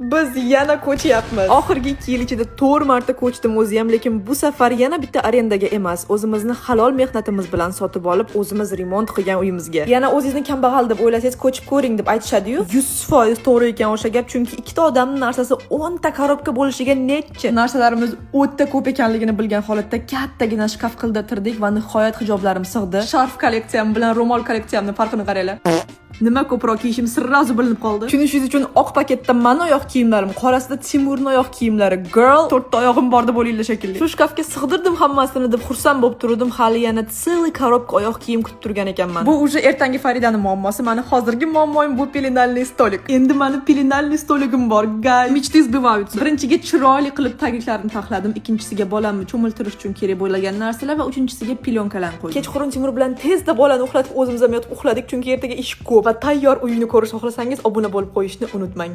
Biz yana ko'chyapmiz. Oxirgi 2 yil ichida 4 marta ko'chdim o'zi ham, lekin bu safar yana bitta arendaga emas, o'zimizni halol mehnatimiz bilan sotib olib, o'zimiz remont qilgan uyimizga. Yana o'zingizni kambag'al deb o'ylasangiz, ko'chib ko'ring deb aytishadi-yu. 100% to'g'ri ekan o'sha gap, chunki ikkita odamning narsasi 10 ta korobka bo'lishiga necha. Narsalarimiz o'ta ko'p ekanligini bilgan holatda kattagina shkaf qildirtirdik va nihoyat hijoblarim sig'di. Sharf kolleksiyam bilan ro'mol kolleksiyamning farqini qaranglar. Nima ko'proq kiyishim sirrozi bilinib qoldi. Tunishingiz uchun oq paketda mana oyoq kiyimlarim, qorasida Timurning oyoq kiyimlari. Girl, 4 ta oyog'im bor deb bo'linglar shekilli. Shu shkafga sig'dirdim hammasini deb xursand bo'lib turdim. Hali yana целый коробка oyoq kiyim kutib turgan ekanman. Bu уже ertangi Faridaning muammosi, meni hozirgi muammoim bu pelenalniy stolik. Endi meni pelenalniy stoligim bor. Guys, mechta sбываются. Birinchiga chiroyli qilib tagiklarini taxladim, ikkinchisiga bolamni cho'miltirish uchun kerak bo'lgan narsalar va uchinchisiga plyonkalarni qo'ydim. Kechqurun Timur bilan tezda bolani uxlatib o'zimiz ham yotib uxladik, chunki ertaga ish ko'p. Va tayyor uyni ko'rishni xohlasangiz obuna bo'lib qo'yishni unutmang.